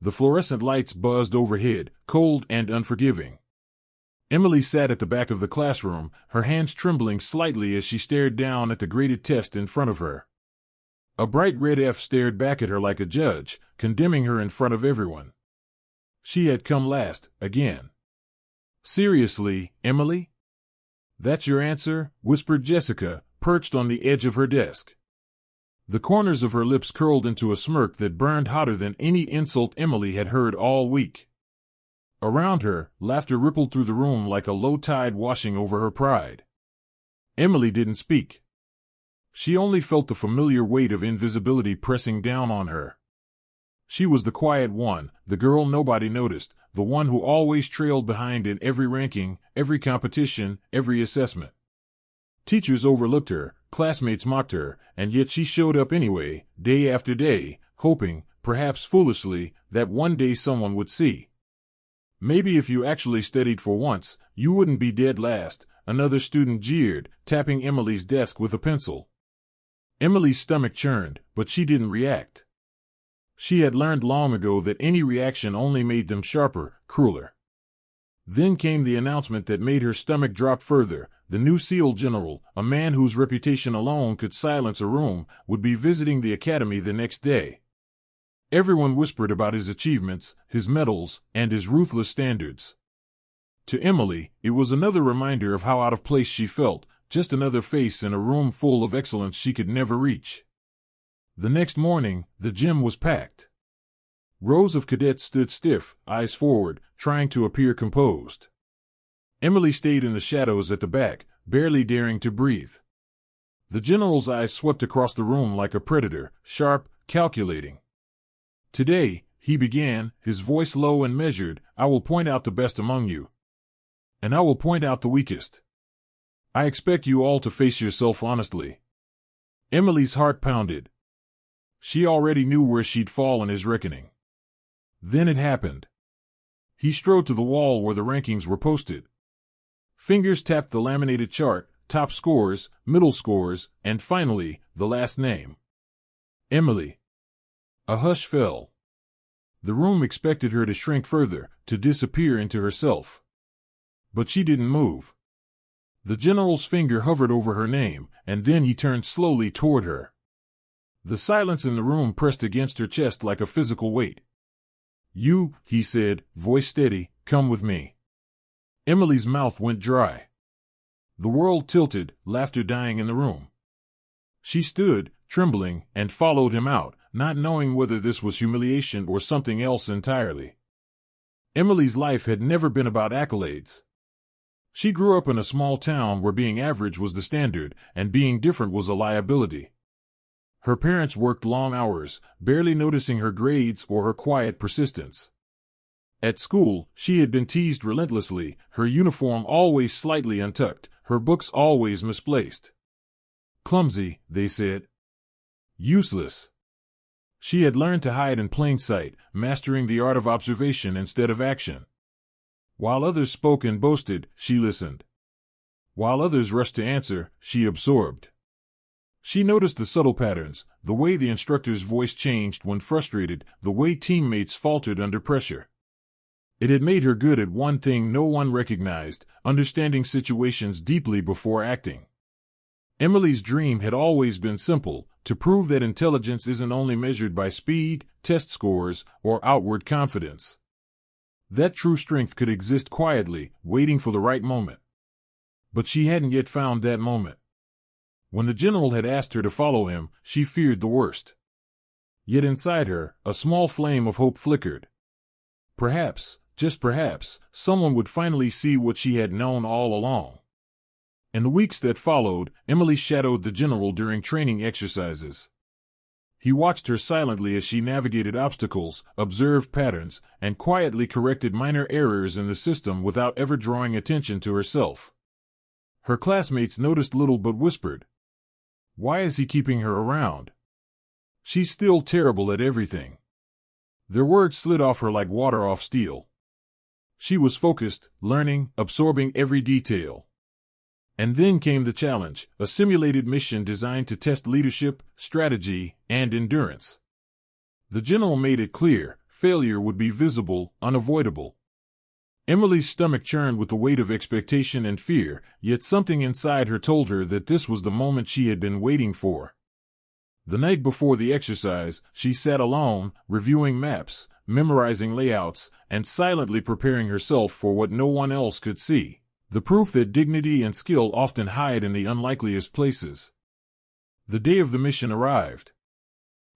The fluorescent lights buzzed overhead, cold and unforgiving. Emily sat at the back of the classroom, her hands trembling slightly as she stared down at the graded test in front of her. A bright red F stared back at her like a judge, condemning her in front of everyone. She had come last, again. "Seriously, Emily? That's your answer?" whispered Jessica, perched on the edge of her desk. The corners of her lips curled into a smirk that burned hotter than any insult Emily had heard all week. Around her, laughter rippled through the room like a low tide washing over her pride. Emily didn't speak. She only felt the familiar weight of invisibility pressing down on her. She was the quiet one, the girl nobody noticed, the one who always trailed behind in every ranking, every competition, every assessment. Teachers overlooked her, classmates mocked her, and yet she showed up anyway, day after day, hoping, perhaps foolishly, that one day someone would see. "Maybe if you actually studied for once, you wouldn't be dead last," another student jeered, tapping Emily's desk with a pencil. Emily's stomach churned, but she didn't react. She had learned long ago that any reaction only made them sharper, crueler. Then came the announcement that made her stomach drop further. The new SEAL general, a man whose reputation alone could silence a room, would be visiting the academy the next day. Everyone whispered about his achievements, his medals, and his ruthless standards. To Emily, it was another reminder of how out of place she felt, just another face in a room full of excellence she could never reach. The next morning, the gym was packed. Rows of cadets stood stiff, eyes forward, trying to appear composed. Emily stayed in the shadows at the back, barely daring to breathe. The general's eyes swept across the room like a predator, sharp, calculating. "Today," he began, his voice low and measured, "I will point out the best among you. And I will point out the weakest. I expect you all to face yourself honestly." Emily's heart pounded. She already knew where she'd fall in his reckoning. Then it happened. He strode to the wall where the rankings were posted. Fingers tapped the laminated chart, top scores, middle scores, and finally, the last name. Emily. A hush fell. The room expected her to shrink further, to disappear into herself. But she didn't move. The general's finger hovered over her name, and then he turned slowly toward her. The silence in the room pressed against her chest like a physical weight. "You," he said, voice steady, "come with me." Emily's mouth went dry. The world tilted, laughter dying in the room. She stood, trembling, and followed him out, not knowing whether this was humiliation or something else entirely. Emily's life had never been about accolades. She grew up in a small town where being average was the standard, and being different was a liability. Her parents worked long hours, barely noticing her grades or her quiet persistence. At school, she had been teased relentlessly, her uniform always slightly untucked, her books always misplaced. Clumsy, they said. Useless. She had learned to hide in plain sight, mastering the art of observation instead of action. While others spoke and boasted, she listened. While others rushed to answer, she absorbed. She noticed the subtle patterns, the way the instructor's voice changed when frustrated, the way teammates faltered under pressure. It had made her good at one thing no one recognized, understanding situations deeply before acting. Emily's dream had always been simple, to prove that intelligence isn't only measured by speed, test scores, or outward confidence. That true strength could exist quietly, waiting for the right moment. But she hadn't yet found that moment. When the general had asked her to follow him, she feared the worst. Yet inside her, a small flame of hope flickered. Perhaps, just perhaps, someone would finally see what she had known all along. In the weeks that followed, Emily shadowed the general during training exercises. He watched her silently as she navigated obstacles, observed patterns, and quietly corrected minor errors in the system without ever drawing attention to herself. Her classmates noticed little but whispered, "Why is he keeping her around? She's still terrible at everything." Their words slid off her like water off steel. She was focused, learning, absorbing every detail. And then came the challenge, a simulated mission designed to test leadership, strategy, and endurance. The general made it clear, failure would be visible, unavoidable. Emily's stomach churned with the weight of expectation and fear, yet something inside her told her that this was the moment she had been waiting for. The night before the exercise, she sat alone, reviewing maps, memorizing layouts, and silently preparing herself for what no one else could see, the proof that dignity and skill often hide in the unlikeliest places. The day of the mission arrived.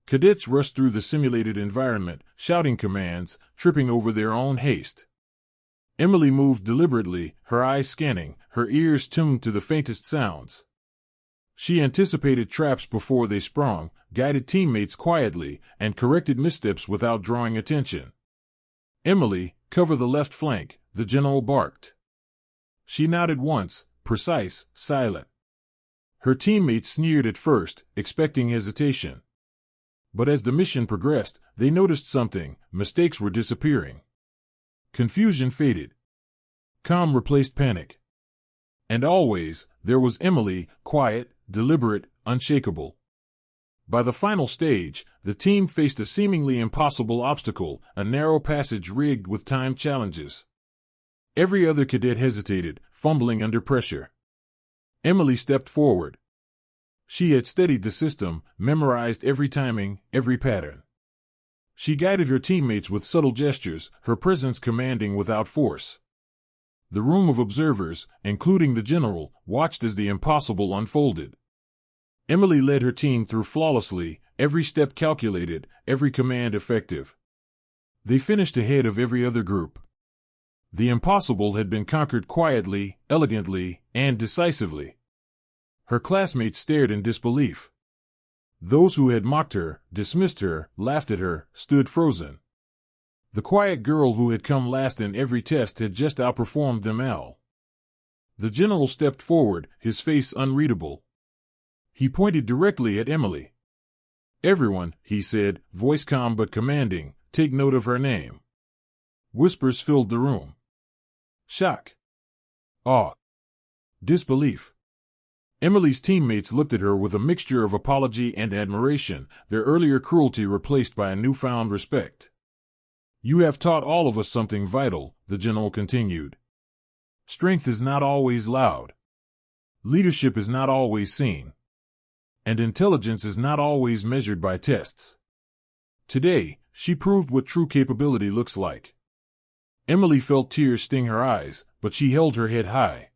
Cadets rushed through the simulated environment, shouting commands, tripping over their own haste. Emily moved deliberately, her eyes scanning, her ears tuned to the faintest sounds. She anticipated traps before they sprung, guided teammates quietly, and corrected missteps without drawing attention. "Emily, cover the left flank," the general barked. She nodded once, precise, silent. Her teammates sneered at first, expecting hesitation. But as the mission progressed, they noticed something: mistakes were disappearing. Confusion faded. Calm replaced panic. And always, there was Emily, quiet, deliberate, unshakable. By the final stage, the team faced a seemingly impossible obstacle, a narrow passage rigged with timed challenges. Every other cadet hesitated, fumbling under pressure. Emily stepped forward. She had studied the system, memorized every timing, every pattern. She guided her teammates with subtle gestures, her presence commanding without force. The room of observers, including the general, watched as the impossible unfolded. Emily led her team through flawlessly, every step calculated, every command effective. They finished ahead of every other group. The impossible had been conquered quietly, elegantly, and decisively. Her classmates stared in disbelief. Those who had mocked her, dismissed her, laughed at her, stood frozen. The quiet girl who had come last in every test had just outperformed them all. The general stepped forward, his face unreadable. He pointed directly at Emily. "Everyone," he said, voice calm but commanding, "take note of her name." Whispers filled the room. Shock. Awe. Disbelief. Emily's teammates looked at her with a mixture of apology and admiration, their earlier cruelty replaced by a newfound respect. "You have taught all of us something vital," the general continued. "Strength is not always loud. Leadership is not always seen. And intelligence is not always measured by tests. Today, she proved what true capability looks like." Emily felt tears sting her eyes, but she held her head high.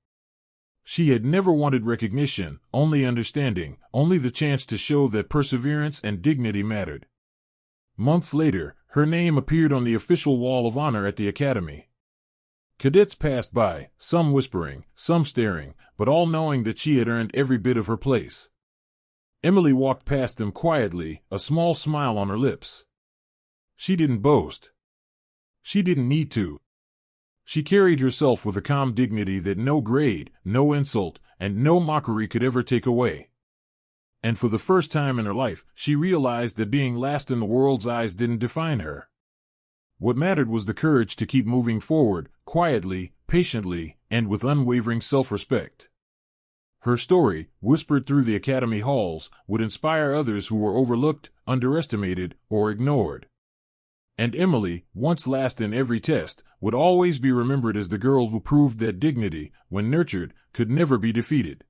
She had never wanted recognition, only understanding, only the chance to show that perseverance and dignity mattered. Months later, her name appeared on the official wall of honor at the academy. Cadets passed by, some whispering, some staring, but all knowing that she had earned every bit of her place. Emily walked past them quietly, a small smile on her lips. She didn't boast. She didn't need to. She carried herself with a calm dignity that no grade, no insult, and no mockery could ever take away. And for the first time in her life, she realized that being last in the world's eyes didn't define her. What mattered was the courage to keep moving forward, quietly, patiently, and with unwavering self-respect. Her story, whispered through the academy halls, would inspire others who were overlooked, underestimated, or ignored. And Emily, once last in every test, would always be remembered as the girl who proved that dignity, when nurtured, could never be defeated.